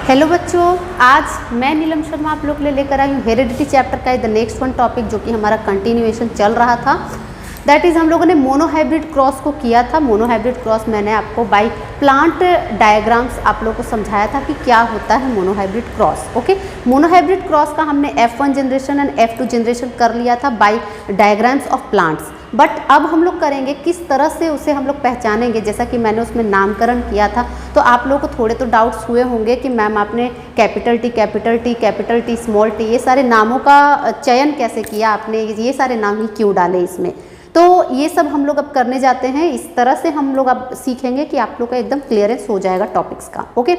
Hello बच्चों, आज मैं नीलम शर्मा आप लोग के लिए लेकर आई हूँ हेरिडिटी चैप्टर का द नेक्स्ट वन टॉपिक जो कि हमारा कंटिन्यूएशन चल रहा था। दैट इज़ हम लोगों ने मोनोहाइब्रिड क्रॉस को किया था। मोनोहाइब्रिड क्रॉस मैंने आपको बाय प्लांट डायग्राम्स आप लोगों को समझाया था कि क्या होता है monohybrid cross. Okay, monohybrid cross का हमने F1 generation and F2 generation कर लिया था by diagrams of plants. But अब हम लोग करेंगे किस तरह से उसे हम लोग पहचानेंगे, जैसा कि मैंने उसमें नामकरण किया था। तो आप लोगों को थोड़े तो डाउट्स हुए होंगे कि मैम आपने कैपिटल टी, स्मॉल टी ये सारे नामों का चयन कैसे किया, आपने ये सारे नाम ही क्यों डाले इसमें। तो ये सब हम लोग अब करने जाते हैं। इस तरह से हम लोग अब सीखेंगे कि आप लोग का एकदम क्लियरेंस हो जाएगा टॉपिक्स का। ओके,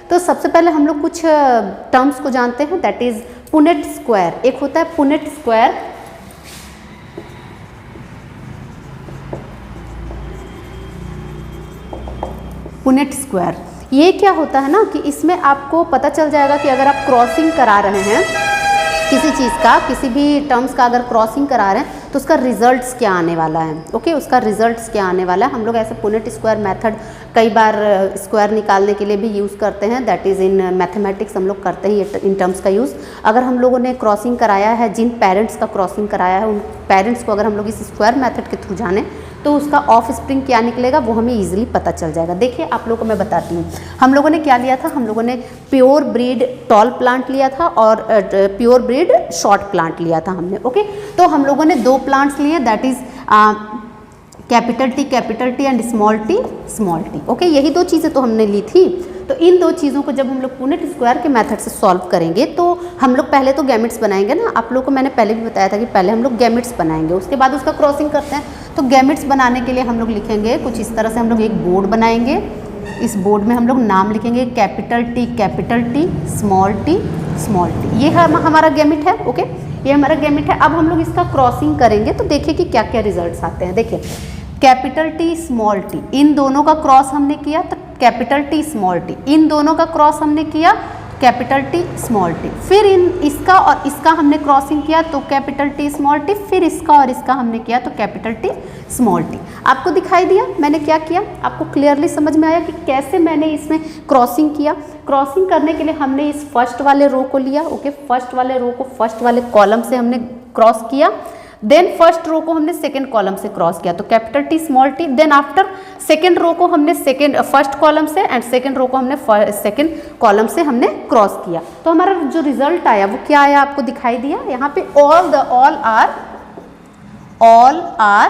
तो सबसे पहले हम लोग कुछ टर्म्स को जानते हैं। That is Punnett square. एक होता है पुनेट स्क्वायर, पुनेट स्क्वायर। ये क्या होता है ना कि इसमें आपको पता चल जाएगा कि अगर आप क्रॉसिंग करा रहे हैं किसी चीज़ का, किसी भी टर्म्स का अगर क्रॉसिंग करा रहे हैं तो उसका रिजल्ट्स क्या आने वाला है। ओके, उसका रिजल्ट्स क्या आने वाला है। हम लोग ऐसे पुनेट स्क्वायर मेथड कई बार स्क्वायर निकालने के लिए भी यूज़ करते हैं। दैट इज़ इन मैथमेटिक्स हम लोग करते हैं इन टर्म्स का यूज़। अगर हम लोगों ने क्रॉसिंग कराया है, जिन पेरेंट्स का क्रॉसिंग कराया है उन पेरेंट्स को अगर हम लोग इस स्क्वायर मेथड के थ्रू जाने तो उसका ऑफ स्प्रिंग क्या निकलेगा वो हमें इजीली पता चल जाएगा। देखिए आप लोगों को मैं बताती हूँ, हम लोगों ने क्या लिया था। हम लोगों ने प्योर ब्रीड टॉल प्लांट लिया था और प्योर ब्रीड शॉर्ट प्लांट लिया था हमने। ओके, तो हम लोगों ने दो प्लांट्स लिए, that is capital T and small T. Okay, यही दो चीज़ें तो हमने ली थी। तो इन दो चीज़ों को जब हम लोग पुनेट स्क्वायर के मेथड से सॉल्व करेंगे तो हम लोग पहले तो गैमेट्स बनाएंगे ना। आप लोग को मैंने पहले भी बताया था कि पहले हम लोग गैमेट्स बनाएंगे, उसके बाद उसका क्रॉसिंग करते हैं। तो गैमेट्स बनाने के लिए हम लोग लिखेंगे कुछ इस तरह से। हम लोग एक बोर्ड बनाएंगे, इस बोर्ड में हम लोग नाम लिखेंगे कैपिटल टी, स्मॉल टी। ये हमारा गैमेट है। ओके, ये हमारा गैमेट है। अब हम लोग इसका क्रॉसिंग करेंगे तो देखिए कि क्या क्या रिजल्ट्स आते हैं। देखिए कैपिटल टी, स्मॉल टी, इन दोनों का क्रॉस हमने किया तो कैपिटल टी, स्मॉल टी। इन दोनों का क्रॉस हमने किया कैपिटल टी, स्मॉल टी। फिर इसका और इसका हमने क्रॉसिंग किया तो कैपिटल टी, स्मॉल टी। फिर इसका और इसका हमने किया तो कैपिटल टी, स्मॉल टी। आपको दिखाई दिया मैंने क्या किया? आपको क्लियरली समझ में आया कि कैसे मैंने इसमें क्रॉसिंग किया? क्रॉसिंग करने के लिए हमने इस फर्स्ट वाले रो को लिया। ओके, फर्स्ट वाले रो को फर्स्ट वाले कॉलम से हमने क्रॉस किया। देन फर्स्ट रो को हमने सेकेंड कॉलम से क्रॉस किया तो capital T, small T. Then after second row को हमने फर्स्ट कॉलम से एंड सेकेंड रो को हमने सेकेंड कॉलम से हमने क्रॉस किया। तो हमारा जो रिजल्ट आया वो क्या आया? आपको दिखाई दिया यहाँ पे all are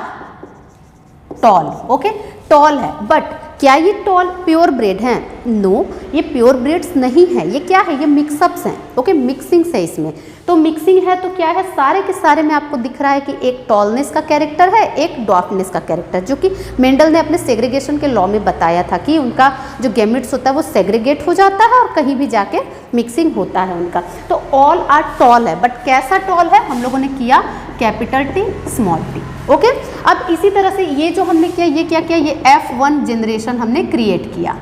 tall. Okay, tall है, बट क्या ये टॉल प्योर ब्रीड है? नो, ये प्योर ब्रीड्स नहीं है। ये क्या है? ये मिक्सअप्स हैं। ओके, मिक्सिंग्स है इसमें। तो मिक्सिंग है तो क्या है? सारे के सारे में आपको दिख रहा है कि एक टॉलनेस का कैरेक्टर है, एक ड्वार्फनेस का कैरेक्टर, जो कि मेंडल ने अपने सेग्रीगेशन के लॉ में बताया था कि उनका जो गैमेट्स होता है वो सेग्रीगेट हो जाता है और कहीं भी जाके मिक्सिंग होता है उनका। तो ऑल आर टॉल है, बट कैसा टॉल है? हम लोगों ने किया capital T, small T. Okay, अब इसी तरह से ये जो हमने किया, ये क्या किया? ये F1 जनरेशन हमने क्रिएट किया।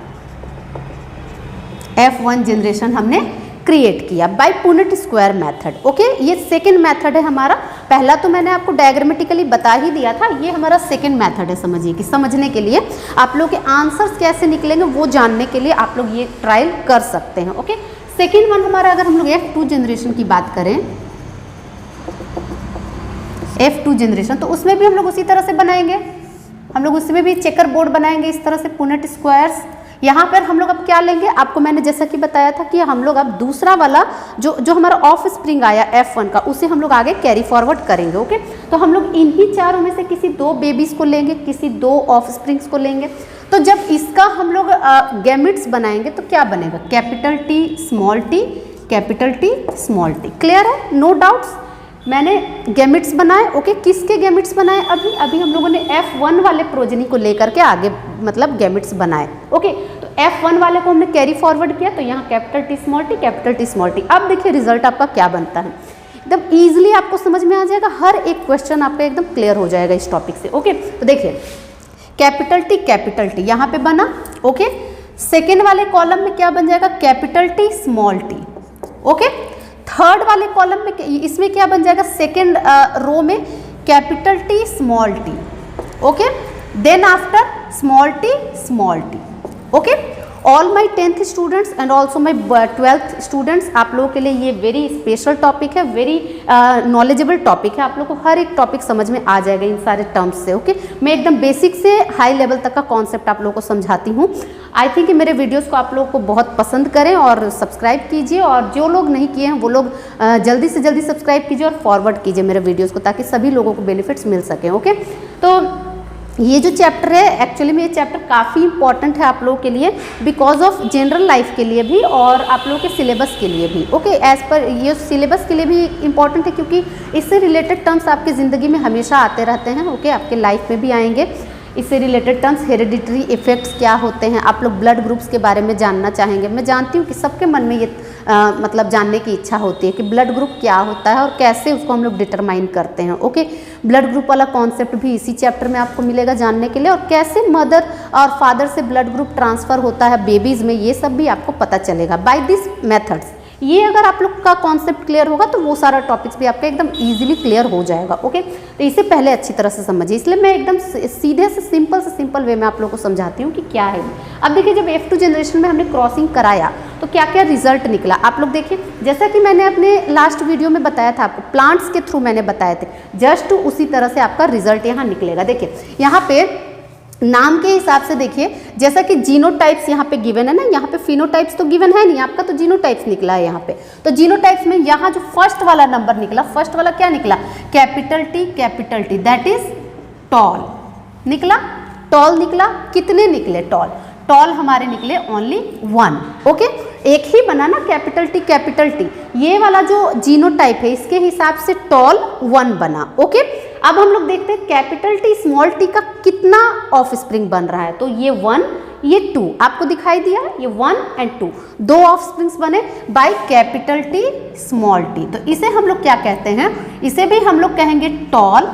F1 जनरेशन हमने क्रिएट किया by Punnett square method. Okay, ये सेकेंड मेथड है हमारा। पहला तो मैंने आपको डायग्रामेटिकली बता ही दिया था, ये हमारा सेकेंड मेथड है। समझिए कि समझने के लिए आप लोग के आंसर्स कैसे निकलेंगे वो जानने के लिए आप लोग ये ट्रायल कर सकते हैं। ओके, सेकेंड वन हमारा, अगर हम लोग F2 जनरेशन की बात करें, F2 जनरेशन, तो उसमें भी हम लोग उसी तरह से बनाएंगे। हम लोग उसमें भी चेकर बोर्ड बनाएंगे इस तरह से पुनेट स्क्वायर्स। यहाँ पर हम लोग अब क्या लेंगे? आपको मैंने जैसा कि बताया था कि हम लोग अब दूसरा वाला जो हमारा ऑफ स्प्रिंग आया F1 का, उसे हम लोग आगे कैरी फॉरवर्ड करेंगे। ओके, तो हम लोग इन्हीं चारों में से किसी दो बेबीज को लेंगे, किसी दो ऑफ स्प्रिंग्स को लेंगे। तो जब इसका हम लोग गैमेट्स बनाएंगे तो क्या बनेगा? Capital T, small T, capital T, small T. Clear है? No doubts. मैंने गैमेट्स बनाए। ओके, किसके गैमेट्स बनाए? अभी हम लोगों ने F1 वाले प्रोजेनी को लेकर के आगे मतलब गैमेट्स बनाए। ओके, तो F1 वाले को हमने कैरी फॉरवर्ड किया तो यहाँ capital T, small T, capital T, small T. अब देखिए रिजल्ट आपका क्या बनता है। एकदम ईजिली आपको समझ में आ जाएगा, हर एक क्वेश्चन आपका एकदम क्लियर हो जाएगा इस टॉपिक से। ओके, तो देखिए कैपिटल टी यहाँ पे बना। ओके, सेकेंड वाले कॉलम में क्या बन जाएगा? Capital T, small T. Okay, third वाले कॉलम में इसमें क्या बन जाएगा? सेकेंड रो में capital T, small T. Okay, then after small T. Okay, all my 10th students and also my 12th students, आप लोगों के लिए ये वेरी स्पेशल टॉपिक है, वेरी नॉलेजेबल टॉपिक है। आप लोग को हर एक टॉपिक समझ में आ जाएगा इन सारे टर्म्स से। ओके, मैं एकदम बेसिक से हाई लेवल तक का कॉन्सेप्ट आप लोगों को समझाती हूँ। आई थिंक मेरे वीडियोज़ को आप लोगों को बहुत पसंद करें और सब्सक्राइब कीजिए, और जो लोग नहीं किए हैं वो लोग जल्दी से जल्दी सब्सक्राइब कीजिए और फॉरवर्ड कीजिए मेरे वीडियोज़ को, ताकि सभी लोगों को बेनिफिट्स मिल सकें। ओके, तो ये जो चैप्टर है, एक्चुअली में ये चैप्टर काफ़ी इंपॉर्टेंट है आप लोगों के लिए, बिकॉज ऑफ जनरल लाइफ के लिए भी और आप लोगों के सिलेबस के लिए भी। ओके, एज पर ये सिलेबस के लिए भी इंपॉर्टेंट है, क्योंकि इससे रिलेटेड टर्म्स आपकी ज़िंदगी में हमेशा आते रहते हैं। ओके, आपके लाइफ में भी आएंगे इससे रिलेटेड टर्म्स। हेरिडिटरी इफेक्ट्स क्या होते हैं, आप लोग ब्लड ग्रुप्स के बारे में जानना चाहेंगे। मैं जानती हूँ कि सबके मन में ये मतलब जानने की इच्छा होती है कि ब्लड ग्रुप क्या होता है और कैसे उसको हम लोग डिटरमाइन करते हैं। ओके, ब्लड ग्रुप वाला कॉन्सेप्ट भी इसी चैप्टर में आपको मिलेगा जानने के लिए, और कैसे मदर और फादर से ब्लड ग्रुप ट्रांसफ़र होता है बेबीज़ में, ये सब भी आपको पता चलेगा बाय दिस मेथड्स। ये अगर आप लोग का कॉन्सेप्ट क्लियर होगा तो वो सारा टॉपिक्स भी आपका एकदम इजीली क्लियर हो जाएगा। ओके, तो इसे पहले अच्छी तरह से समझिए, इसलिए मैं एकदम सीधे से सिंपल वे में आप लोगों को समझाती हूँ कि क्या है। अब देखिए, जब F2 जनरेशन में हमने क्रॉसिंग कराया तो क्या क्या रिजल्ट निकला, आप लोग देखिए। जैसा कि मैंने अपने लास्ट वीडियो में बताया था आपको, प्लांट्स के थ्रू मैंने बताए थे, जस्ट उसी तरह से आपका रिजल्ट यहाँ निकलेगा। देखिए यहाँ पे नाम के हिसाब से देखिए, जैसा कि जीनोटाइप्स यहाँ पे गिवन है ना, यहाँ पे फिनोटाइप्स तो गिवन है नहीं आपका, तो जीनोटाइप्स निकला है यहाँ पे। तो जीनोटाइप्स में यहाँ जो फर्स्ट वाला नंबर निकला, फर्स्ट वाला क्या निकला, capital T, that is toll निकला। टॉल निकला, कितने निकले टॉल, टॉल हमारे निकले ओनली 1। ओके, एक ही बना ना कैपिटल टी, ये वाला जो जीनोटाइप है इसके हिसाब से टॉल 1 बना। ओके, अब हम लोग देखते हैं कैपिटल टी स्मॉल टी का कितना ऑफ स्प्रिंग बन रहा है। तो ये 1, ये 2 आपको दिखाई दिया, ये 1 एंड 2, 2 ऑफ स्प्रिंग्स बने by capital T small T. तो इसे हम लोग क्या कहते हैं, इसे भी हम लोग कहेंगे टॉल।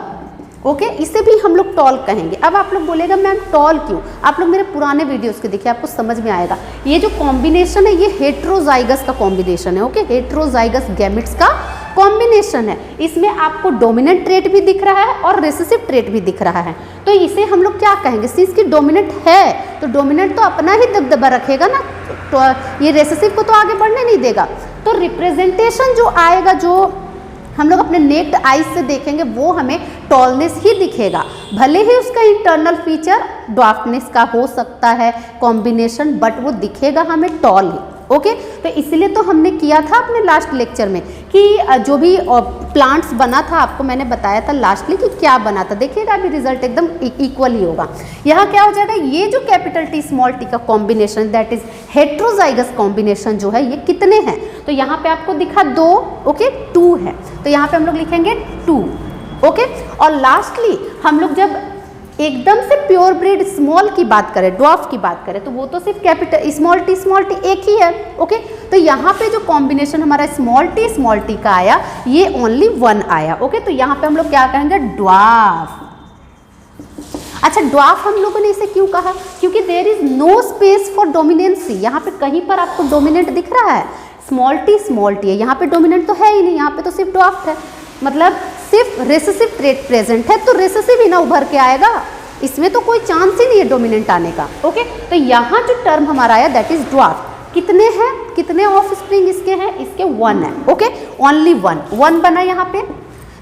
ओके, इसे भी हम लोग टॉल कहेंगे। अब आप लोग बोलेगा मैम टॉल क्यों, आप लोग मेरे पुराने वीडियोस के देखिए, आपको समझ में आएगा। ये जो कॉम्बिनेशन है ये हेट्रोजाइगस का कॉम्बिनेशन है। ओके, हेट्रोजाइगस गैमेट्स का कॉम्बिनेशन है। इसमें आपको डोमिनेंट ट्रेट भी दिख रहा है और रिसेसिव ट्रेट भी दिख रहा है। तो इसे हम लोग क्या कहेंगे, सिंस की डोमिनेंट है तो डोमिनेंट तो अपना ही दबदबा रखेगा ना, तो ये रिसेसिव को तो आगे बढ़ने नहीं देगा। तो रिप्रेजेंटेशन जो आएगा, जो हम लोग अपने नेक्ड आइज से देखेंगे, वो हमें टॉलनेस ही दिखेगा, भले ही उसका इंटरनल फीचर ड्वार्फनेस का हो सकता है कॉम्बिनेशन, बट वो दिखेगा हमें टॉल ही। ओके, तो इसलिए तो हमने किया था अपने लास्ट लेक्चर में कि जो भी प्लांट्स बना था आपको मैंने बताया था लास्टली कि क्या बना था। देखिएगा अभी रिजल्ट एकदम इक्वल ही होगा। यहाँ क्या हो जाएगा, ये जो कैपिटल टी स्मॉल टी का combination, that is heterozygous combination जो है, ये कितने हैं, तो यहाँ पे आपको दिखा 2। ओके, 2 है, तो यहाँ पे हम लोग लिखेंगे 2। ओके, और लास्टली हम लोग जब एकदम से प्योर ब्रीड स्मॉल की बात करें, ड्वार्फ की बात करें, तो वो तो सिर्फ कैपिटल स्मॉल टी एक ही है। ओके, तो यहाँ पे जो कॉम्बिनेशन हमारा स्मॉल टी का आया, ये ओनली 1 आया। ओके, तो यहाँ पे हम लोग क्या कहेंगे, ड्वार्फ। अच्छा, ड्वार्फ हम लोगों ने इसे क्यों कहा, क्योंकि there is no space for dominancy. यहाँ पे कहीं पर आपको डोमिनेंट दिख रहा है, स्मॉल टी है, यहाँ पे डोमिनेंट तो है ही नहीं, यहाँ पे तो सिर्फ ड्वार्फ है, मतलब सिर्फ रेसेसिव ट्रेट प्रेजेंट है, तो रेसेसिव ही ना उभर के आएगा, इसमें तो कोई चांस ही नहीं है डोमिनेंट आने का। ओके, तो यहाँ जो टर्म हमारा आया दैट इज ड्वार्फ। कितने हैं, कितने ऑफ स्प्रिंग इसके हैं, इसके 1 है। ओके, ओनली 1 बना यहाँ पे।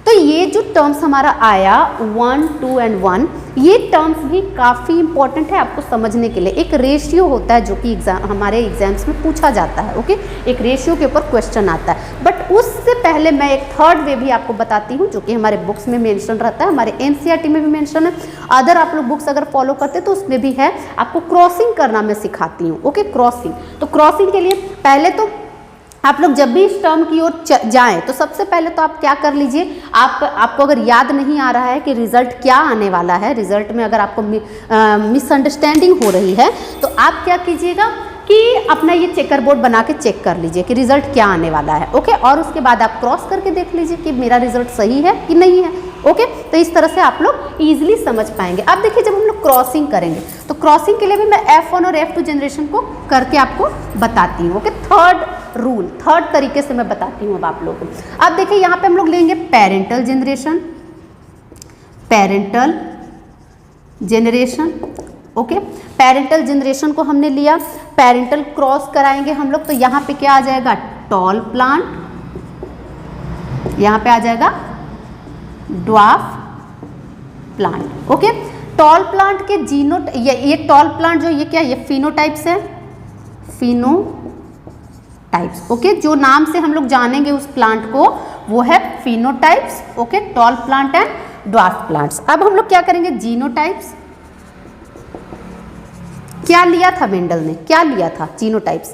तो ये जो टर्म्स हमारा आया 1, 2 एंड 1, ये टर्म्स भी काफ़ी इंपॉर्टेंट है आपको समझने के लिए। एक रेशियो होता है जो कि हमारे एग्जाम्स में पूछा जाता है। ओके, एक रेशियो के ऊपर क्वेश्चन आता है, बट उससे पहले मैं एक थर्ड वे भी आपको बताती हूँ जो कि हमारे बुक्स में मेंशन रहता है, हमारे NCERT में भी मेंशन है, अदर आप लोग बुक्स अगर फॉलो करते तो उसमें भी है। आपको क्रॉसिंग करना मैं सिखाती हूँ। ओके, क्रॉसिंग, तो क्रॉसिंग के लिए पहले तो आप लोग जब भी इस टर्म की ओर जाएं तो सबसे पहले तो आप क्या कर लीजिए, आपको अगर याद नहीं आ रहा है कि रिजल्ट क्या आने वाला है, रिजल्ट में अगर आपको मिसअंडरस्टैंडिंग हो रही है, तो आप क्या कीजिएगा कि अपना ये चेकर बोर्ड बना के चेक कर लीजिए कि रिजल्ट क्या आने वाला है। ओके, और उसके बाद आप क्रॉस करके देख लीजिए कि मेरा रिजल्ट सही है कि नहीं है। ओके, तो इस तरह से आप लोग इजीली समझ पाएंगे। अब देखिए, जब हम लोग क्रॉसिंग करेंगे तो क्रॉसिंग के लिए भी मैं F1 और F2 जनरेशन को करके आपको बताती हूँ। ओके, थर्ड तरीके से मैं बताती हूँ अब आप लोगों को। अब देखिए, यहाँ पे हम लोग लेंगे parental generation. Okay. Parental generation को हमने लिया, पेरेंटल क्रॉस कराएंगे हम लोग, तो यहाँ पे क्या आ जाएगा, टॉल प्लांट, यहाँ पे आ जाएगा dwarf plant. Okay, tall plant के जीनो, ये टॉल प्लांट जो ये क्या, ये फिनोटाइप्स है, फिनोटाइप्स। ओके, जो नाम से हम लोग जानेंगे उस प्लांट को वो है phenotypes. Okay, tall plant and dwarf plants. अब हम लोग क्या करेंगे, जीनोटाइप्स। क्या लिया था मेंडल ने, क्या लिया था, genotypes,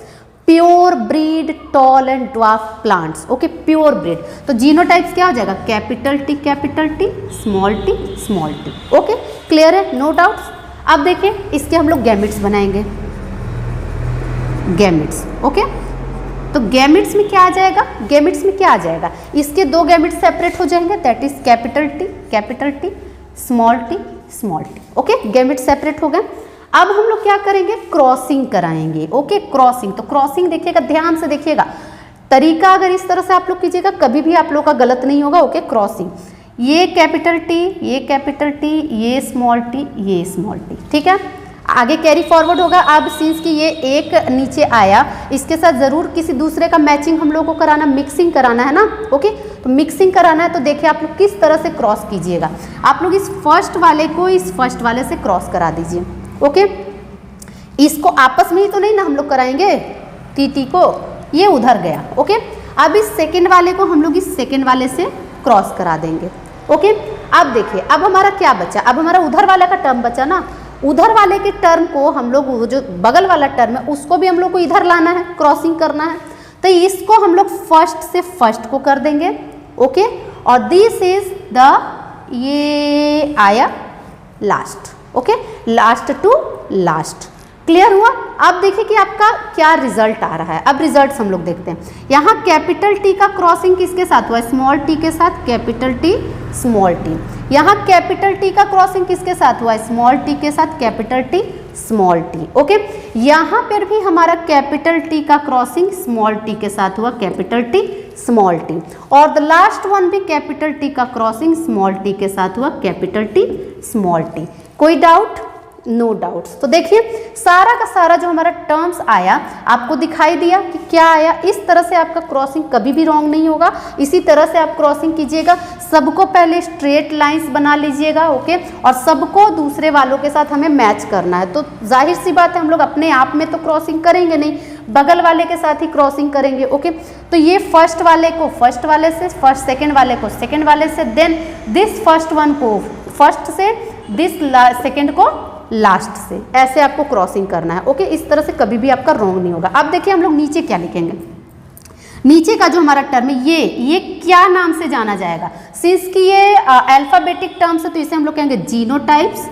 pure breed tall and dwarf plants. Okay, pure breed, तो जीनोटाइप्स क्या हो जाएगा, capital T small T small T. Okay, clear है, नो डाउट्स। अब देखिए इसके हम लोग गैमेट्स बनाएंगे, गैमेट्स। ओके, तो गैमेट्स में क्या आ जाएगा, गैमेट्स में क्या आ जाएगा, इसके दो गैमेट्स सेपरेट हो जाएंगे, that is capital T small T small T. Okay, gametes separate हो गए। अब हम लोग क्या करेंगे, क्रॉसिंग कराएंगे। ओके, क्रॉसिंग, तो क्रॉसिंग देखिएगा, ध्यान से देखिएगा, तरीका अगर इस तरह से आप लोग कीजिएगा कभी भी आप लोग का गलत नहीं होगा। ओके, क्रॉसिंग, ये कैपिटल टी, ये कैपिटल टी, ये स्मॉल टी, ये स्मॉल टी, ठीक है। आगे कैरी फॉरवर्ड होगा। अब सिंस कि ये एक नीचे आया, इसके साथ ज़रूर किसी दूसरे का मैचिंग हम लोग को कराना, मिक्सिंग कराना है ना। ओके, तो मिक्सिंग कराना है, तो देखिए आप लोग किस तरह से क्रॉस कीजिएगा। आप लोग इस फर्स्ट वाले को इस फर्स्ट वाले से क्रॉस करा दीजिए। ओके, इसको आपस में ही तो नहीं ना हम लोग कराएंगे, टी को, ये उधर गया। ओके, अब इस सेकेंड वाले को हम लोग इस सेकेंड वाले से क्रॉस करा देंगे। ओके, अब देखिए अब हमारा क्या बचा, अब हमारा उधर वाले का टर्म बचा ना, उधर वाले के टर्म को हम लोग, जो बगल वाला टर्म है उसको भी हम लोग को इधर लाना है, क्रॉसिंग करना है, तो इसको हम लोग फर्स्ट से फर्स्ट को कर देंगे। ओके, और दिस इज द, ये आया last. Okay, last to last, clear हुआ। अब देखिए कि आपका क्या रिजल्ट आ रहा है। अब रिजल्ट्स हम लोग देखते हैं। यहाँ कैपिटल टी का क्रॉसिंग किसके साथ हुआ, स्मॉल टी के साथ, कैपिटल टी स्मॉल टी। यहाँ कैपिटल टी का क्रॉसिंग किसके साथ हुआ, स्मॉल टी के साथ, capital T small T. Okay, यहाँ पर भी हमारा कैपिटल टी का क्रॉसिंग स्मॉल टी के साथ हुआ, कैपिटल टी स्मॉल टी, और द लास्ट वन भी कैपिटल टी का क्रॉसिंग स्मॉल टी के साथ हुआ, कैपिटल टी स्मॉल टी। कोई डाउट, नो डाउट्स। तो देखिए सारा का सारा जो हमारा टर्म्स आया आपको दिखाई दिया कि क्या आया। इस तरह से आपका क्रॉसिंग कभी भी रॉन्ग नहीं होगा, इसी तरह से आप क्रॉसिंग कीजिएगा। सबको पहले स्ट्रेट लाइंस बना लीजिएगा। ओके, और सबको दूसरे वालों के साथ हमें मैच करना है, तो जाहिर सी बात है हम लोग अपने आप में तो क्रॉसिंग करेंगे नहीं, बगल वाले के साथ ही क्रॉसिंग करेंगे। ओके, तो ये फर्स्ट वाले को फर्स्ट वाले से, फर्स्ट सेकेंड वाले को सेकेंड वाले से, देन दिस फर्स्ट वन को फर्स्ट से, दिस सेकेंड को लास्ट से, ऐसे आपको क्रॉसिंग करना है। ओके, इस तरह से कभी भी आपका रॉन्ग नहीं होगा। अब देखिए हम लोग नीचे क्या लिखेंगे, नीचे का जो हमारा टर्म है ये क्या नाम से जाना जाएगा, सिंस कि ये अल्फाबेटिक टर्म्स है तो इसे हम लोग कहेंगे genotypes.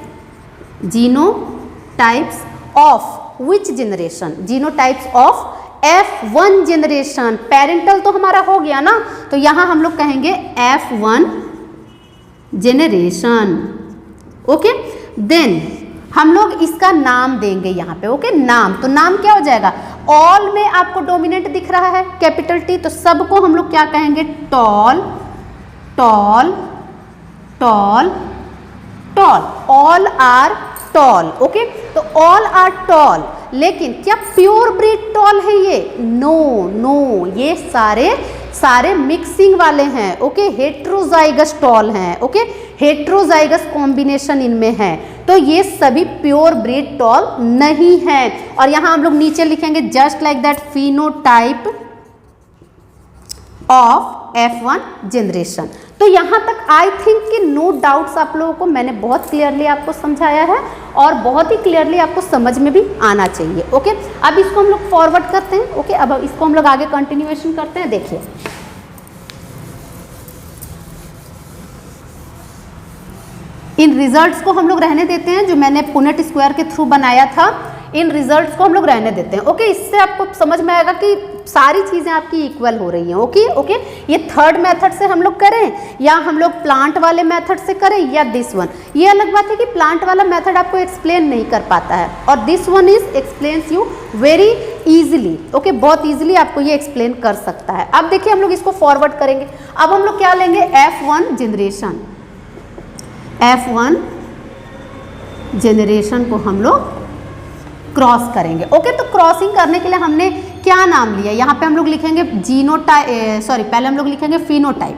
Genotypes of which generation, genotypes of F1 generation. Parental तो हमारा हो गया ना, तो यहाँ हम लोग कहेंगे F1 जनरेशन। ओके, देन हम लोग इसका नाम देंगे यहाँ पे। ओके, नाम, तो नाम क्या हो जाएगा, ऑल में आपको डोमिनेंट दिख रहा है कैपिटल टी, तो सबको हम लोग क्या कहेंगे, tall tall tall tall, all are tall. Okay, तो ऑल आर टॉल, लेकिन क्या प्योर ब्रीड टॉल है ये, नो नो, ये सारे मिक्सिंग वाले हैं। ओके, हेट्रोजाइगस टॉल हैं। ओके, हेट्रोजाइगस कॉम्बिनेशन इनमें है, तो ये सभी प्योर ब्रीड टॉल नहीं है। और यहाँ हम लोग नीचे लिखेंगे just like that phenotype of F1 generation. तो यहाँ तक आई थिंक कि नो डाउट्स आप लोगों को मैंने बहुत क्लियरली आपको समझाया है और बहुत ही क्लियरली आपको समझ में भी आना चाहिए। ओके, अब इसको हम लोग फॉरवर्ड करते हैं। ओके, अब इसको हम लोग आगे कंटिन्यूएशन करते हैं। देखिए इन रिजल्ट्स को हम लोग रहने देते हैं, जो मैंने पुनेट स्क्वायर के थ्रू बनाया था, इन रिजल्ट्स को हम लोग रहने देते हैं। ओके, इससे आपको समझ में आएगा कि सारी चीज़ें आपकी इक्वल हो रही हैं। ओके ओके, ये थर्ड मेथड से हम लोग करें या हम लोग प्लांट वाले मेथड से करें या दिस वन, ये अलग बात है कि प्लांट वाला मेथड आपको एक्सप्लेन नहीं कर पाता है और this one is explains you very easily. Okay, बहुत ईजिली आपको ये एक्सप्लेन कर सकता है। अब देखिए हम लोग इसको फॉरवर्ड करेंगे। अब हम लोग क्या लेंगे, F1 जनरेशन, F1 जनरेशन को हम लोग क्रॉस करेंगे। ओके, तो क्रॉसिंग करने के लिए हमने क्या नाम लिया, यहाँ पे हम लोग लिखेंगे पहले हम लोग लिखेंगे फिनोटाइप।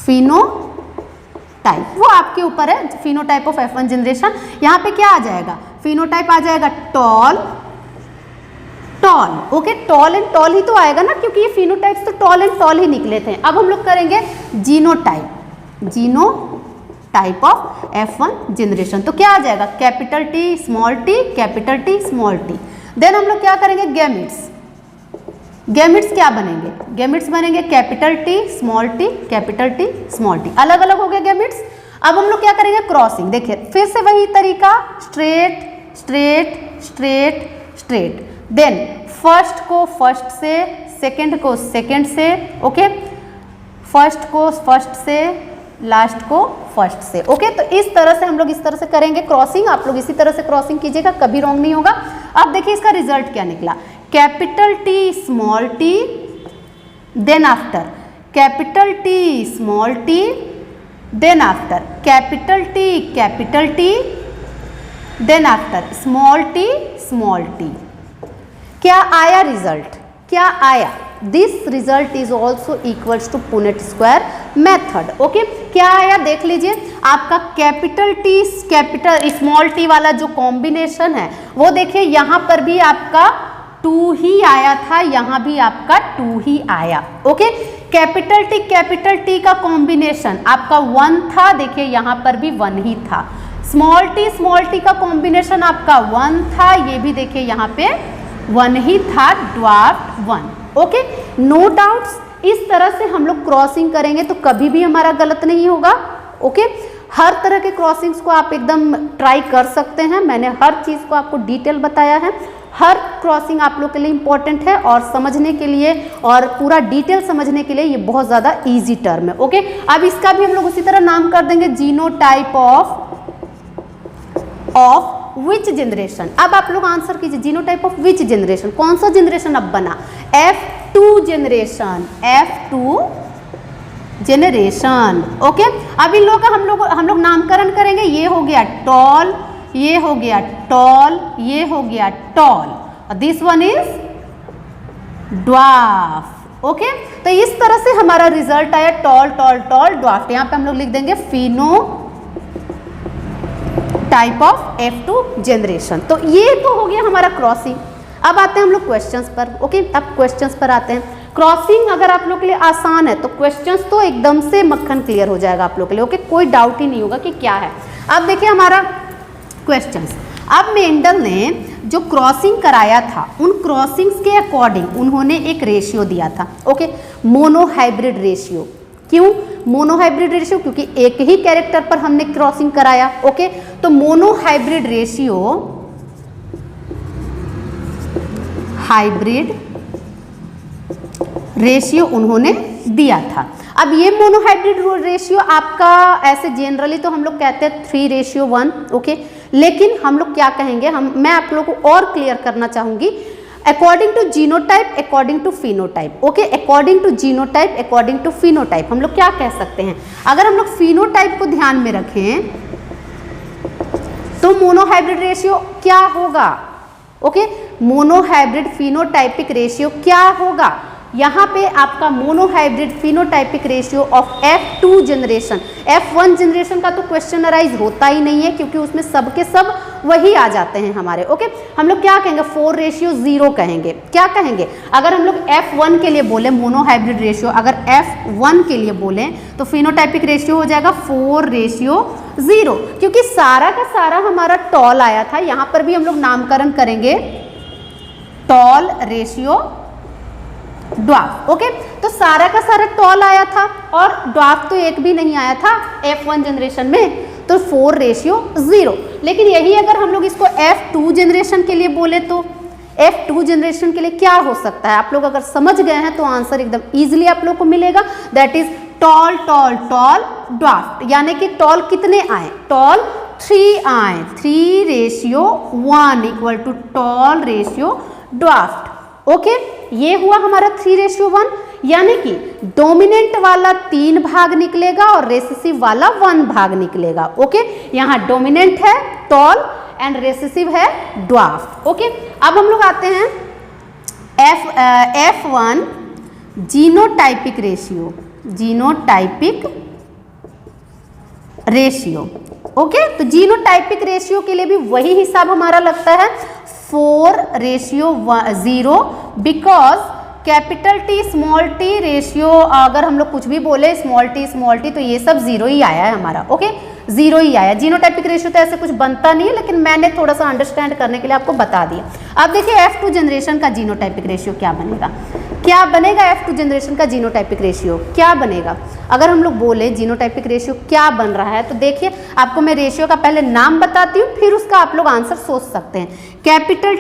फिनोटाइप वो आपके ऊपर है, फिनोटाइप ऑफ F1 जनरेशन। यहाँ पे क्या आ जाएगा, फिनोटाइप आ जाएगा tall tall. Okay, tall and tall ही तो आएगा ना, क्योंकि ये फिनोटाइप्स तो टॉल एंड टॉल ही निकले थे। अब हम लोग करेंगे genotype, genotype of F1 generation. तो क्या आ जाएगा, capital T small t, capital T small t। Then हम लोग क्या करेंगे, गैमेट्स। गैमेट्स क्या बनेंगे, गैमेट्स बनेंगे capital T small t, capital T small t। अलग अलग हो गए गैमेट्स। अब हम लोग क्या करेंगे, क्रॉसिंग। देखिए फिर से वही तरीका, straight straight straight straight. Then first को फर्स्ट से, सेकंड को सेकंड से, ओके, फर्स्ट को फर्स्ट से, लास्ट को फर्स्ट से। ओके, तो इस तरह से हम लोग इस तरह से करेंगे क्रॉसिंग। आप लोग इसी तरह से क्रॉसिंग कीजिएगा, कभी रॉन्ग नहीं होगा। अब देखिए इसका रिजल्ट क्या निकला, capital T small t, then after capital T small t, then after capital T, then after small t small t। क्या आया रिजल्ट, क्या आया, this result is also equals to Punnett square method. Okay, क्या आया देख लीजिए, आपका capital T capital small t वाला जो कॉम्बिनेशन है वो देखिए यहाँ पर भी आपका 2 ही आया था, यहाँ भी आपका 2 ही आया। ओके, कैपिटल T का कॉम्बिनेशन आपका 1 था, देखिए यहाँ पर भी 1 ही था। स्मॉल t का कॉम्बिनेशन आपका 1 था, ये भी देखिए यहाँ पे 1 ही था, ड्वार्फ 1। Okay, no doubts. इस तरह से हम लोग क्रॉसिंग करेंगे तो कभी भी हमारा गलत नहीं होगा। ओके, हर तरह के क्रॉसिंग्स को आप एकदम ट्राई कर सकते हैं। मैंने हर चीज़ को आपको डिटेल बताया है। हर क्रॉसिंग आप लोग के लिए इम्पॉर्टेंट है और समझने के लिए और पूरा डिटेल समझने के लिए ये बहुत ज़्यादा ईजी टर्म है। ओके, अब इसका भी हम लोग उसी तरह नाम कर देंगे, जीनोटाइप ऑफ विच जनरेशन। अब आप लोग आंसर कीजिए, जीनोटाइप ऑफ विच जनरेशन, कौन सा जनरेशन अब बना, F2 generation, F2 generation. Okay, अब इन लोगों का हम लोग नामकरण करेंगे। ये हो गया टॉल, ये हो गया टॉल, ये हो गया टॉल, और this one is dwarf. Okay, तो इस तरह से हमारा रिजल्ट आया टॉल टॉल टॉल ड्वार्फ। यहाँ पे हम लोग लिख देंगे Fino type of F2 generation. तो ये तो हो गया हमारा क्रॉसिंग। अब आते हैं हम लोग क्वेश्चंस पर। ओके, अब क्वेश्चंस पर आते हैं। क्रॉसिंग अगर आप लोग के लिए आसान है तो क्वेश्चंस तो एकदम से मक्खन क्लियर हो जाएगा आप लोग के लिए। ओके, कोई डाउट ही नहीं होगा कि क्या है। अब देखिए हमारा क्वेश्चंस। अब मेंडल ने जो क्रॉसिंग कराया था उन क्रॉसिंग्स के अकॉर्डिंग उन्होंने एक रेशियो दिया था। Okay, monohybrid ratio. क्यों मोनोहाइब्रिड रेशियो, क्योंकि एक ही कैरेक्टर पर हमने क्रॉसिंग कराया। ओके, तो मोनोहाइब्रिड रेशियो, हाइब्रिड रेशियो उन्होंने दिया था। अब ये मोनोहाइब्रिड रेशियो आपका ऐसे जनरली तो हम लोग कहते हैं 3:1। ओके, लेकिन हम लोग क्या कहेंगे, मैं आप लोगों को और क्लियर करना चाहूंगी, according to genotype, according to phenotype. Okay, according to genotype, according to phenotype. हम लोग क्या कह सकते हैं, अगर हम लोग फिनोटाइप को ध्यान में रखें तो मोनोहाइब्रिड रेशियो क्या होगा। ओके, मोनोहाइब्रिड फिनोटाइपिक रेशियो क्या होगा, यहाँ पे आपका monohybrid phenotypic ratio of F2 generation. F1 generation का तो क्वेश्चन अराइज होता ही नहीं है, क्योंकि उसमें सब के सब वही आ जाते हैं हमारे। ओके, हम लोग क्या कहेंगे, 4:0 कहेंगे। क्या कहेंगे, अगर हम लोग F1 के लिए बोले मोनोहाइब्रिड रेशियो, अगर F1 के लिए बोलें तो फिनोटाइपिक रेशियो हो जाएगा 4:0, क्योंकि सारा का सारा हमारा टॉल आया था। यहाँ पर भी हम लोग नामकरण करेंगे टॉल रेशियो ड्वार्फ। ओके, तो सारा का सारा टॉल आया था और ड्वार्फ तो एक भी नहीं आया था F1 जनरेशन में, तो 4:0। लेकिन यही अगर हम लोग इसको F2 जनरेशन के लिए बोले तो F2 जनरेशन के लिए क्या हो सकता है, आप लोग अगर समझ गए हैं तो आंसर एकदम इजीली आप लोग को मिलेगा। That is tall tall tall dwarf. यानी कि टॉल कितने आए, टॉल 3 आए, 3:1 equal to tall ratio dwarf. Okay, ये हुआ हमारा 3:1। यानी कि डोमिनेंट वाला 3 भाग निकलेगा और रेसेसिव वाला 1 भाग निकलेगा। ओके, यहाँ डोमिनेंट है टॉल एंड रेसेसिव है ड्वार्फ। ओके, अब हम लोग आते हैं F1 genotypic ratio, genotypic ratio. Okay, तो जीनोटाइपिक रेशियो के लिए भी वही हिसाब हमारा लगता है 4:0 because capital T small T ratio, अगर हम लोग कुछ भी बोले स्मॉल टी तो ये सब 0 ही आया है हमारा। ओके, 0 ही आया। जीनोटाइपिक रेशियो तो ऐसे कुछ बनता नहीं है, लेकिन मैंने थोड़ा सा अंडरस्टैंड करने के लिए आपको बता दिया। अब देखिए F2 जनरेशन का जीनोटाइपिक रेशियो क्या बनेगा, क्या बनेगा F2 जनरेशन का जीनोटाइपिक रेशियो क्या बनेगा। अगर हम लोग बोले जीनोटाइपिक रेशियो क्या बन रहा है, तो देखिए आपको मैं रेशियो का पहले नाम बताती हूँ, फिर उसका आप लोग आंसर सोच सकते हैं। Capital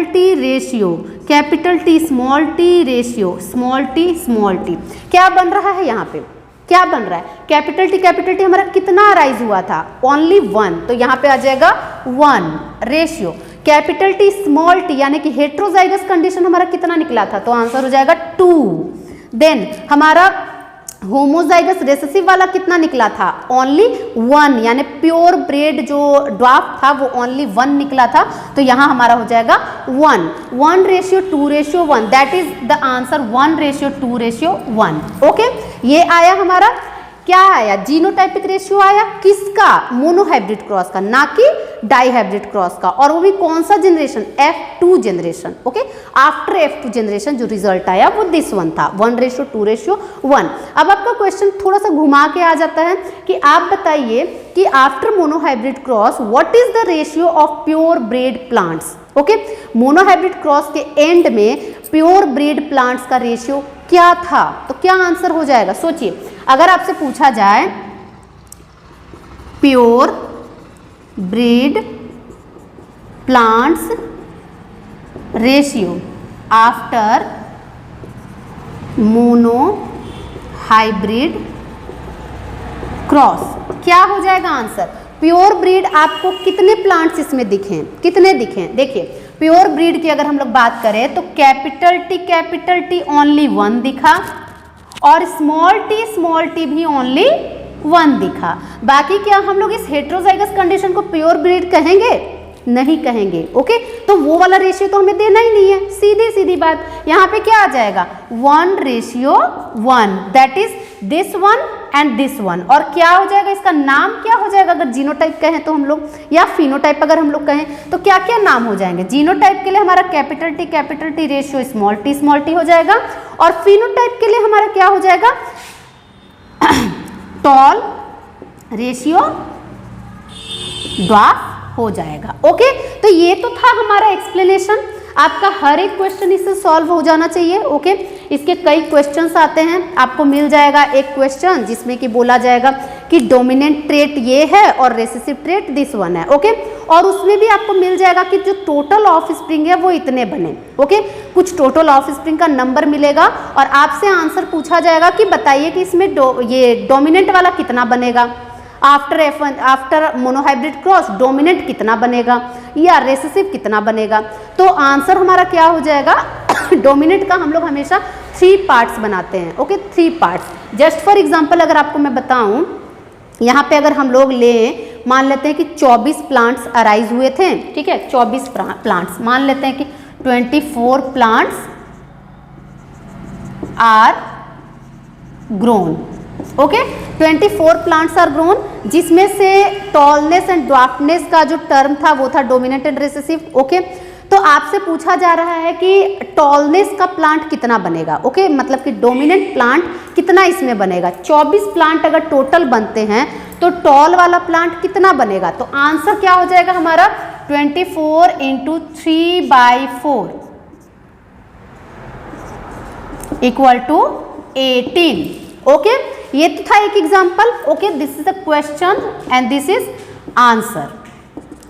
T ratio, capital T small T ratio, small T क्या बन रहा है यहाँ पे, क्या बन रहा है। कैपिटल टी हमारा कितना अराइज हुआ था, ओनली 1, तो यहाँ पे आ जाएगा 1 ratio. Capital T small T यानी कि हेट्रोजाइगस कंडीशन हमारा कितना निकला था, तो आंसर हो जाएगा 2। देन हमारा होमोजाइगस रेसेसिव वाला कितना निकला था, ओनली 1, यानी प्योर ब्रेड जो ड्वार्फ था वो ओनली 1 निकला था, तो यहाँ हमारा हो जाएगा 1:2:1, that is the answer 1:2:1। Okay, ये आया हमारा, क्या आया, जीनोटाइपिक रेशियो आया किसका, मोनोहाइब्रिड क्रॉस का, ना कि डाईहाइब्रिड क्रॉस का, और वो भी कौन सा generation, F2 generation. Okay, after F2 generation जो रिजल्ट आया वो दिस वन था 1:2:1। अब आपका क्वेश्चन थोड़ा सा घुमा के आ जाता है कि आप बताइए कि after monohybrid cross what is the ratio of pure bread plants. Okay, monohybrid cross के एंड में प्योर ब्रीड प्लांट्स का रेशियो क्या था, तो क्या आंसर हो जाएगा, सोचिए। अगर आपसे पूछा जाए pure breed plants ratio after mono hybrid cross, क्या हो जाएगा आंसर। प्योर ब्रीड आपको कितने प्लांट्स इसमें दिखें, कितने दिखें, देखिए प्योर ब्रीड की अगर हम लोग बात करें तो कैपिटल टी ओनली 1 दिखा, और स्मॉल टी भी ओनली 1 दिखा। बाकी क्या हम लोग इस हेट्रोजाइगस कंडीशन को प्योर ब्रीड कहेंगे, नहीं कहेंगे। ओके, तो वो वाला रेशियो तो हमें देना ही नहीं है, सीधी बात। यहाँ पे क्या आ जाएगा 1:1, that is this one and this one. और क्या हो जाएगा, इसका नाम क्या हो जाएगा, अगर जीनोटाइप कहें तो हम लोग, या फिनोटाइप अगर हम लोग कहें तो क्या क्या नाम हो जाएंगे। जीनोटाइप के लिए हमारा capital T ratio small T हो जाएगा, और फिनोटाइप के लिए हमारा क्या हो जाएगा टॉल रेशियो ड्वार्फ हो जाएगा। ओके, तो ये तो था हमारा एक्सप्लेनेशन। आपका हर एक क्वेश्चन इससे सॉल्व हो जाना चाहिए। ओके, इसके कई क्वेश्चंस आते हैं, आपको मिल जाएगा एक क्वेश्चन जिसमें कि बोला जाएगा कि डोमिनेंट ट्रेट ये है और रेसेसिव ट्रेट दिस वन है। ओके, और उसमें भी आपको मिल जाएगा कि जो टोटल ऑफ स्प्रिंग है वो इतने बने। ओके, कुछ टोटल ऑफ स्प्रिंग का नंबर मिलेगा और आपसे आंसर पूछा जाएगा कि बताइए कि इसमें ये डोमिनेंट वाला कितना बनेगा, आफ्टर मोनोहाइब्रिड क्रॉस डोमिनेंट कितना बनेगा या रेसेसिव कितना बनेगा। तो आंसर हमारा क्या हो जाएगा डोमिनेंट का हम लोग हमेशा 3 पार्ट्स बनाते हैं। Okay, 3 parts. Just for example अगर आपको मैं बताऊं, यहाँ पे अगर हम लोग लें, मान लेते हैं कि 24 प्लांट्स अराइज हुए थे, ठीक है, 24 प्लांट्स, मान लेते हैं कि 24 plants are grown. Okay, 24 plants are grown, जिसमें से टॉलनेस एंड ड्वार्फनेस का जो टर्म था वो था डोमिनेंट एंड रेसेसिव। ओके, तो आपसे पूछा जा रहा है कि टॉलनेस का प्लांट कितना बनेगा। ओके, मतलब कि डोमिनेंट प्लांट कितना इसमें बनेगा। 24 प्लांट अगर टोटल बनते हैं तो टॉल वाला प्लांट कितना बनेगा, तो आंसर क्या हो जाएगा हमारा 24 × 3/4 इक्वल टू 18। ओके, ये तो था एक example. Okay, this is a question and this is answer.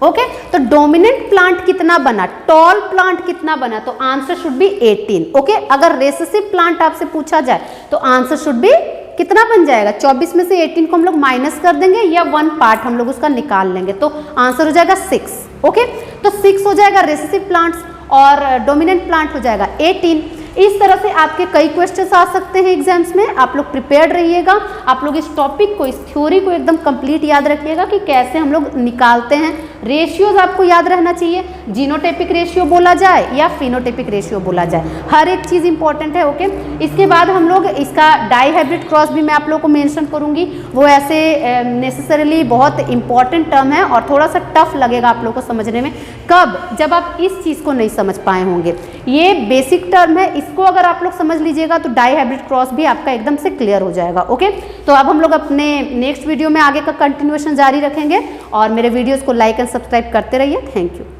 Okay, तो डोमिनेंट प्लांट कितना बना, टॉल प्लांट कितना बना, तो आंसर शुड बी 18। ओके, अगर रेसेसिव प्लांट आपसे पूछा जाए तो आंसर शुड बी कितना बन जाएगा, 24 में से 18 को हम लोग माइनस कर देंगे या 1 पार्ट हम लोग उसका निकाल लेंगे, तो आंसर हो जाएगा 6। ओके, तो 6 हो जाएगा रेसेसिव प्लांट्स और डोमिनेंट प्लांट हो जाएगा 18। इस तरह से आपके कई क्वेश्चंस आ सकते हैं एग्जाम्स में, आप लोग प्रिपेयर्ड रहिएगा। आप लोग इस टॉपिक को, इस थ्योरी को एकदम कंप्लीट याद रखिएगा कि कैसे हम लोग निकालते हैं। रेशियोज आपको याद रहना चाहिए, जीनोटाइपिक रेशियो बोला जाए या फिनोटाइपिक रेशियो बोला जाए, हर एक चीज़ इंपॉर्टेंट है। ओके, इसके बाद हम लोग इसका डाई हाइब्रिड क्रॉस भी मैं आप लोगों को मेंशन करूंगी, वो ऐसे नेसेसरीली बहुत इंपॉर्टेंट टर्म है और थोड़ा सा टफ लगेगा आप लोगों को समझने में। कब? जब आप इस चीज़ को नहीं समझ पाए होंगे। ये बेसिक टर्म है, इसको अगर आप लोग समझ लीजिएगा तो डाई हाइब्रिड क्रॉस भी आपका एकदम से क्लियर हो जाएगा। ओके, तो अब हम लोग अपने नेक्स्ट वीडियो में आगे का कंटिन्यूएशन जारी रखेंगे और मेरे वीडियोस को लाइक एंड सब्सक्राइब करते रहिए। Thank you.